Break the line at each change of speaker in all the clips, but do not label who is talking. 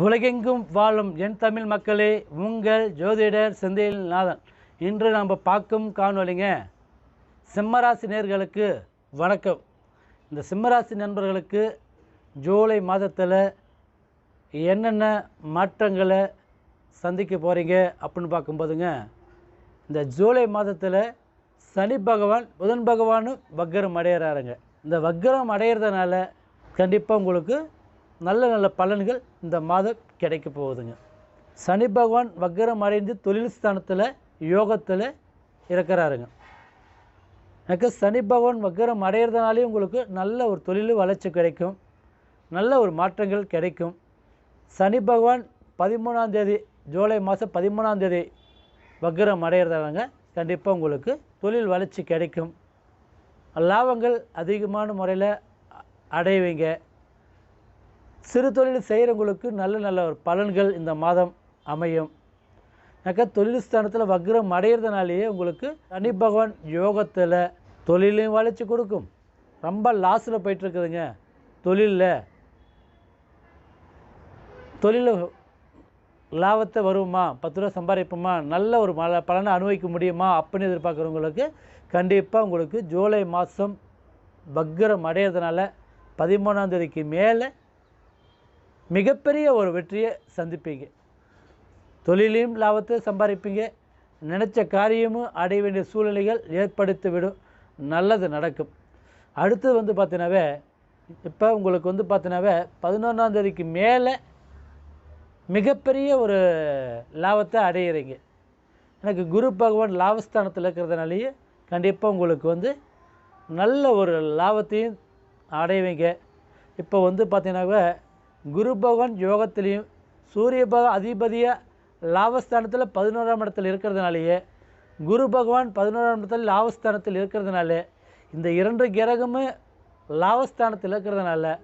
உலகெங்கும் வாழும் என் தமிழ் மக்களே, உங்கள் ஜோதிடர் செந்தில்நாதன். இன்று நாம் பார்க்கும் காணொலிங்க, சிம்மராசி நேர்களுக்கு வணக்கம். இந்த சிம்மராசி நண்பர்களுக்கு ஜூலை மாதத்தில் என்னென்ன மாற்றங்களை சந்திக்க போகிறீங்க அப்படின்னு பார்க்கும்போதுங்க, இந்த ஜூலை மாதத்தில் சனி பகவான் புதன் பகவானும் வக்கரம் அடையிறாருங்க. இந்த வக்கரம் அடையிறதுனால கண்டிப்பாக உங்களுக்கு நல்ல நல்ல பலன்கள் இந்த மாதம் கிடைக்க போகுதுங்க. சனி பகவான் வக்கரம் அடைந்து தொழில் ஸ்தானத்தில் யோகத்தில் இருக்கிறாருங்க. எனக்கு சனி பகவான் வக்கரம் அடையிறதுனாலே உங்களுக்கு நல்ல ஒரு தொழில் வளர்ச்சி கிடைக்கும், நல்ல ஒரு மாற்றங்கள் கிடைக்கும். சனி பகவான் 13ஆம் தேதி, ஜூலை மாதம் 13ஆம் தேதி வக்கரம் அடையிறதாங்க. கண்டிப்பாக உங்களுக்கு தொழில் வளர்ச்சி கிடைக்கும், லாபங்கள் அதிகமான முறையில் அடைவீங்க. சிறு தொழில் செய்கிறவங்களுக்கு நல்ல நல்ல ஒரு பலன்கள் இந்த மாதம் அமையும். தொழில் ஸ்தானத்தில் வக்ரம் அடையிறதுனாலேயே உங்களுக்கு சனி பகவான் யோகத்தில் தொழிலையும் வளர்ச்சி கொடுக்கும். ரொம்ப லாஸில் போயிட்டுருக்குதுங்க தொழில் லாபத்தை வருமா, 10 ரூபா சம்பாதிப்போமா, நல்ல ஒரு பலனை அனுபவிக்க முடியுமா அப்படின்னு எதிர்பார்க்குறவங்களுக்கு கண்டிப்பாக உங்களுக்கு ஜூலை மாதம் வக்ரம் அடையிறதுனால 13ஆம் தேதிக்கு மேலே மிகப்பெரிய ஒரு வெற்றியை சந்திப்பீங்க. தொழிலையும் லாபத்தை சம்பாதிப்பீங்க, நினச்ச காரியமும் அடைய வேண்டிய சூழ்நிலைகள் ஏற்படுத்திவிடும், நல்லது நடக்கும். அடுத்து பார்த்தீங்கன்னாவே இப்போ உங்களுக்கு பார்த்தீங்கன்னாவே 11ஆம் தேதிக்கு மேலே மிகப்பெரிய ஒரு லாபத்தை அடையிறீங்க. எனக்கு குரு பகவான் லாபஸ்தானத்தில் இருக்கிறதுனாலேயே கண்டிப்பாக உங்களுக்கு நல்ல ஒரு லாபத்தையும் அடைவீங்க. இப்போ பார்த்தீங்கன்னாவே குரு பகவான் யோகத்திலையும் சூரிய பகவான் அதிபதியாக லாபஸ்தானத்தில் 11ஆம் இடத்தில் இருக்கிறதுனாலேயே, குரு பகவான் 11ஆம் இடத்தில் லாபஸ்தானத்தில் இருக்கிறதுனால, இந்த 2 கிரகமும் லாபஸ்தானத்தில் இருக்கிறதுனால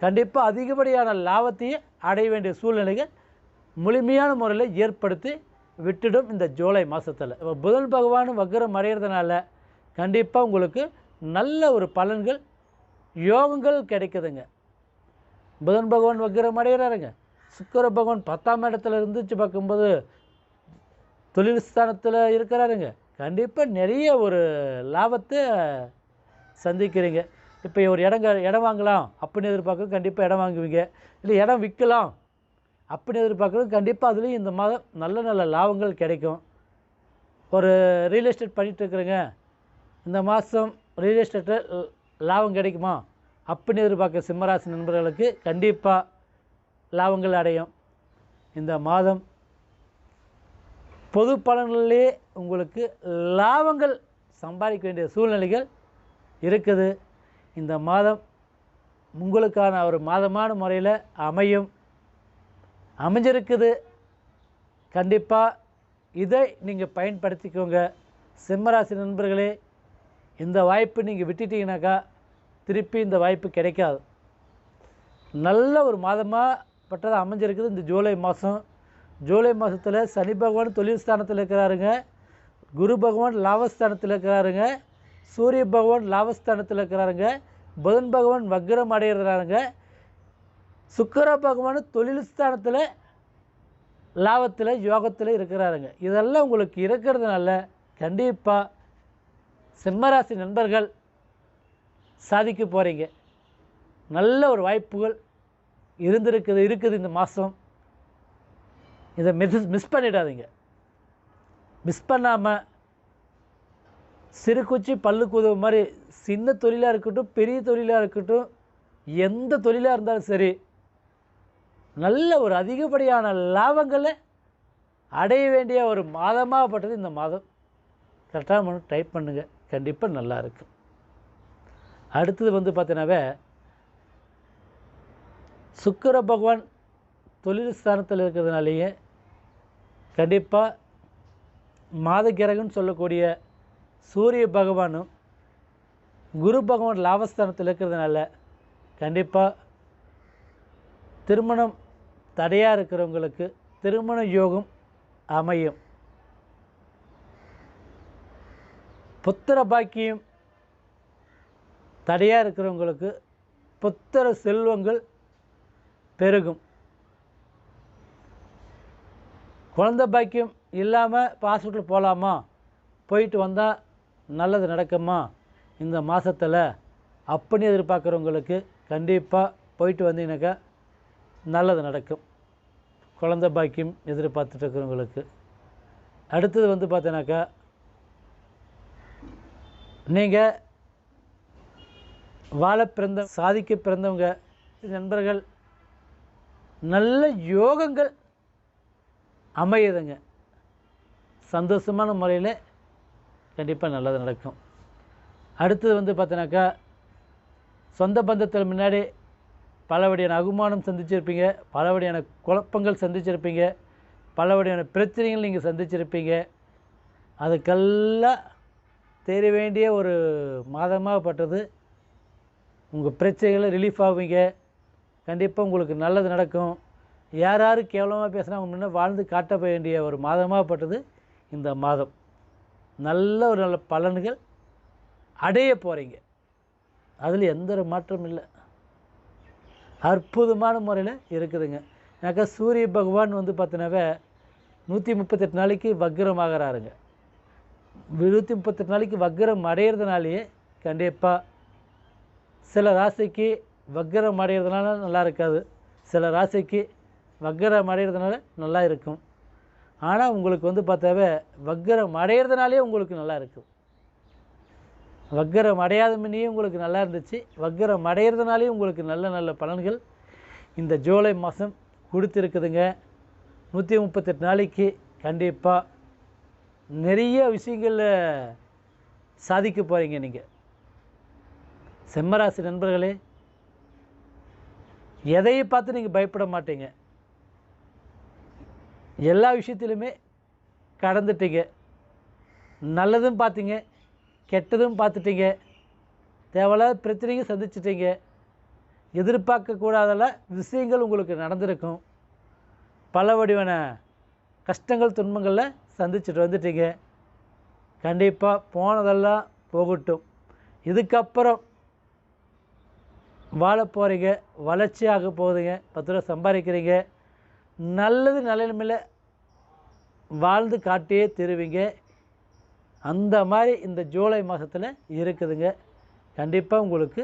கண்டிப்பாக அதிகப்படியான லாபத்தையே அடைய வேண்டிய சூழ்நிலைகள் முழுமையான முறையில் ஏற்படுத்தி விட்டுடும் இந்த ஜூலை மாதத்தில். இப்போ புதன் பகவான் வக்ரம் அடைகிறதுனால கண்டிப்பாக உங்களுக்கு நல்ல ஒரு பலன்கள் யோகங்கள் கிடைக்குதுங்க. புதன் பகவான் வக்ரம் அடைகிறாருங்க. சுக்கிர பகவான் 10ஆம் இடத்துல இருந்துச்சு பார்க்கும்போது தொழில் ஸ்தானத்தில் இருக்கிறாருங்க. கண்டிப்பாக நிறைய ஒரு லாபத்தை சந்திக்கிறீங்க. இப்போ ஒரு இடம் வாங்கலாம் அப்படின்னு எதிர்பார்க்குறது கண்டிப்பாக இடம் வாங்குவீங்க. இல்லை இடம் விற்கலாம் அப்படின்னு எதிர்பார்க்குறது கண்டிப்பாக அதுலேயும் இந்த மாதம் நல்ல நல்ல லாபங்கள் கிடைக்கும். ஒரு ரியல் எஸ்டேட் பண்ணிகிட்ருக்குறேங்க, இந்த மாதம் ரியல் எஸ்டேட்டில் லாபம் கிடைக்குமா அப்படின்னு எதிர்பார்க்க சிம்மராசி நண்பர்களுக்கு கண்டிப்பாக லாபங்கள் அடையும். இந்த மாதம் பொது பலன்களிலே உங்களுக்கு லாபங்கள் சம்பாதிக்க வேண்டிய சூழ்நிலைகள் இருக்குது. இந்த மாதம் உங்களுக்கான ஒரு மாதமான முறையில் அமைஞ்சிருக்குது. கண்டிப்பாக இதை நீங்கள் பயன்படுத்திக்கோங்க. சிம்மராசி நண்பர்களே, இந்த வாய்ப்பு நீங்கள் விட்டுட்டீங்கன்னாக்கா திருப்பி இந்த வாய்ப்பு கிடைக்காது. நல்ல ஒரு மாதமாக பட்டது அமைஞ்சிருக்குது இந்த ஜூலை மாதம். ஜூலை மாதத்தில் சனி பகவான் தொழில் ஸ்தானத்தில் இருக்கிறாருங்க, குரு பகவான் லாபஸ்தானத்தில் இருக்கிறாருங்க, சூரிய பகவான் லாபஸ்தானத்தில் இருக்கிறாருங்க, புதன் பகவான் வக்ரம் அடைகிறாருங்க, சுக்கிர பகவான் தொழில் ஸ்தானத்தில் லாபத்தில் யோகத்தில் இருக்கிறாருங்க. இதெல்லாம் உங்களுக்கு இருக்கிறதுனால கண்டிப்பாக சிம்மராசி நண்பர்கள் சாதிக்க போகிறீங்க. நல்ல ஒரு வாய்ப்புகள் இருக்குது இந்த மாதம். இதை மிஸ் பண்ணிடாதீங்க. மிஸ் பண்ணாமல் சிறு குச்சி பல்லுக்கு உதவு மாதிரி சின்ன தொழிலாக இருக்கட்டும் பெரிய தொழிலாக இருக்கட்டும், எந்த தொழிலாக இருந்தாலும் சரி, நல்ல ஒரு அதிகப்படியான லாபங்களை அடைய வேண்டிய ஒரு மாதமாகப்பட்டது இந்த மாதம். கரெக்டாக டைப் பண்ணுங்கள், கண்டிப்பாக நல்லா இருக்கும். அடுத்தது பார்த்தீங்கன்னாவே சுக்கிர பகவான் தொழில் ஸ்தானத்தில் இருக்கிறதுனாலேயே கண்டிப்பாக மாத கிரகம்னு சொல்லக்கூடிய சூரிய பகவானும் குரு பகவான் லாபஸ்தானத்தில் இருக்கிறதுனால கண்டிப்பாக திருமணம் தடையாக இருக்கிறவங்களுக்கு திருமண யோகம் அமையும். புத்திர பாக்கியம் தடையாக இருக்கிறவங்களுக்கு புத்திர செல்வங்கள் பெருகும். குழந்தை பாக்கியம் இல்லாமல் இப்போ ஹாஸ்பிட்டல் போகலாமா, போயிட்டு வந்தால் நல்லது நடக்குமா இந்த மாதத்தில் அப்படின்னு எதிர்பார்க்குறவங்களுக்கு கண்டிப்பாக போயிட்டு வந்தீங்கன்னாக்கா நல்லது நடக்கும். குழந்தை பாக்கியம் எதிர்பார்த்துட்டு இருக்கிறவங்களுக்கு. அடுத்தது வந்து பார்த்தீங்கன்னாக்கா, நீங்கள் வாழ பிறந்த சாதிக்க பிறந்தவங்க நண்பர்கள் நல்ல யோகங்கள் அமையுதுங்க. சந்தோஷமான முறையில் கண்டிப்பாக நல்லது நடக்கும். அடுத்தது வந்து பார்த்தீங்கன்னாக்கா, சொந்த பந்தத்தில் முன்னாடி பலவகையான அவமானம் சந்திச்சிருப்பீங்க, பலவகையான குழப்பங்கள் சந்திச்சிருப்பீங்க, பலவகையான பிரச்சனைகள் நீங்கள் சந்திச்சிருப்பீங்க. அதுக்கெல்லாம் தெரிய வேண்டிய ஒரு மாதமாகப்பட்டது. உங்கள் பிரச்சனைகளை ரிலீஃப் ஆவீங்க. கண்டிப்பாக உங்களுக்கு நல்லது நடக்கும். யார் யார் கேவலமாக பேசினா அவங்க முன்னே வாழ்ந்து காட்ட வேண்டிய ஒரு மாதமாகப்பட்டது இந்த மாதம். நல்ல பலன்கள் அடைய போகிறீங்க. அதில் எந்த ஒரு மாற்றமும் இல்லை. அற்புதமான முறையில் இருக்குதுங்க. ஏன்னாக்கா சூரிய பகவான் வந்து பார்த்தீங்கன்னாவே 138 நாளைக்கு வக்ரமாகறாருங்க. 138 நாளைக்கு வக்ரம் அடையிறதுனாலேயே கண்டிப்பாக சில ராசிக்கு வக்ரம் அடையிறதுனால நல்லா இருக்காது, சில ராசிக்கு வக்ரம் அடையிறதுனால நல்லா இருக்கும். ஆனால் உங்களுக்கு வந்து பார்த்தாவே வக்ரம் அடையிறதுனாலே உங்களுக்கு நல்லா இருக்கும். வக்ரம் அடையாத முன்னையே உங்களுக்கு நல்லா இருந்துச்சு, வக்ரம் அடையிறதுனாலே உங்களுக்கு நல்ல நல்ல பலன்கள் இந்த ஜூலை மாதம் கொடுத்துருக்குதுங்க. 138 நாளைக்கு கண்டிப்பாக நிறைய விஷயங்களில் சாதிக்க போகிறீங்க. நீங்கள் சிம்மராசி நண்பர்களே, எதையை பார்த்து நீங்கள் பயப்பட மாட்டீங்க. எல்லா விஷயத்திலுமே கடந்துட்டீங்க. நல்லதும் பார்த்தீங்க, கெட்டதும் பார்த்துட்டீங்க, தேவையில்லாத பிரச்சனையும் சந்திச்சிட்டீங்க. எதிர்பார்க்கக்கூடாத விஷயங்கள் உங்களுக்கு நடந்திருக்கும். பல வடிவான கஷ்டங்கள் துன்பங்களில் சந்திச்சுட்டு வந்துட்டீங்க. கண்டிப்பாக போனதெல்லாம் போகட்டும். இதுக்கப்புறம் வாழ போகிறீங்க, வளர்ச்சியாக போகுதுங்க, 10 ரூபா சம்பாதிக்கிறீங்க, நல்லது நிலைமையில் வாழ்ந்து காட்டியே தருவீங்க. அந்த மாதிரி இந்த ஜூலை மாதத்தில் இருக்குதுங்க. கண்டிப்பாக உங்களுக்கு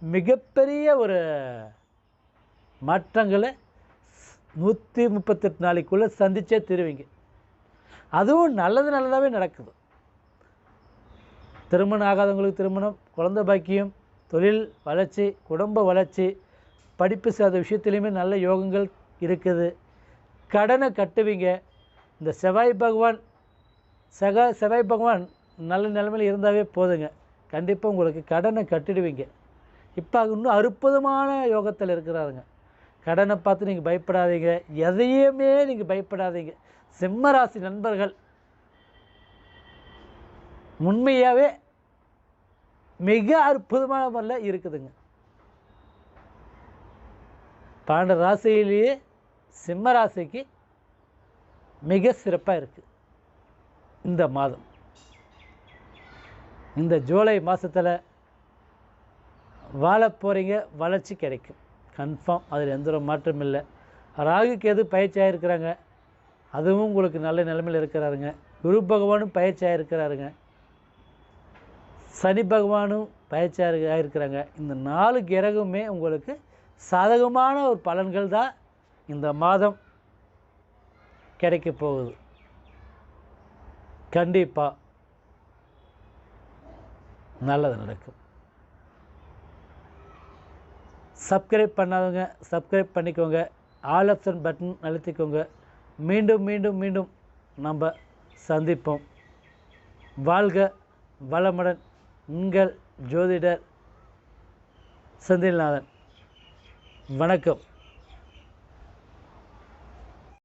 மிகப்பெரிய ஒரு மாற்றங்களை 138 நாளைக்குள்ளே சந்திச்சே தருவீங்க. அதுவும் நல்லதாகவே நடக்குது. திருமணம் ஆகாதவங்களுக்கு திருமணம், குழந்தை பாக்கியம், தொழில் வளர்ச்சி, குடும்ப வளர்ச்சி, படிப்பு சார்ந்த விஷயத்துலையுமே நல்ல யோகங்கள் இருக்குது. கடனை கட்டுவீங்க. இந்த செவ்வாய் பகவான் நல்ல நிலைமையில் இருந்தாவே போதுங்க. கண்டிப்பாக உங்களுக்கு கடனை கட்டிடுவீங்க. இப்போ இன்னும் அற்புதமான யோகத்தில் இருக்கிறாருங்க. கடனை பார்த்து நீங்கள் பயப்படாதீங்க, எதையுமே நீங்கள் பயப்படாதீங்க. சிம்மராசி நண்பர்கள் உண்மையாகவே மிக அற்புதமான முறையில் இருக்குதுங்க. 12 ராசியிலேயே சிம்ம ராசிக்கு மிக சிறப்பாக இருக்குது இந்த மாதம். இந்த ஜூலை மாதத்தில் வாழ போகிறீங்க, வளர்ச்சி கிடைக்கும் கன்ஃபார்ம். அதில் எந்த ஒரு மாற்றம் இல்லை. ராகுக்கு எது பயிற்சியாக இருக்கிறாங்க, அதுவும் உங்களுக்கு நல்ல நிலைமையில் இருக்கிறாருங்க. குரு பகவானும் பயிற்சியாக இருக்கிறாருங்க. சனி பகவானும் பயிற்சியாக இருக்கிறாங்க. இந்த 4 கிரகமே உங்களுக்கு சாதகமான ஒரு பலன்கள் தான் இந்த மாதம் கிடைக்க போகுது. கண்டிப்பாக நல்லது நடக்கும். சப்ஸ்கிரைப் பண்ணாதவங்க சப்ஸ்கிரைப் பண்ணிக்கோங்க. ஆல் ஆப்ஷன் பட்டன் அழுத்திக்கோங்க. மீண்டும் மீண்டும் மீண்டும் நம்ம சந்திப்போம். வாழ்க வளமுடன். உங்கள் ஜோதிடர் செந்தில்நாதன். வணக்கம்.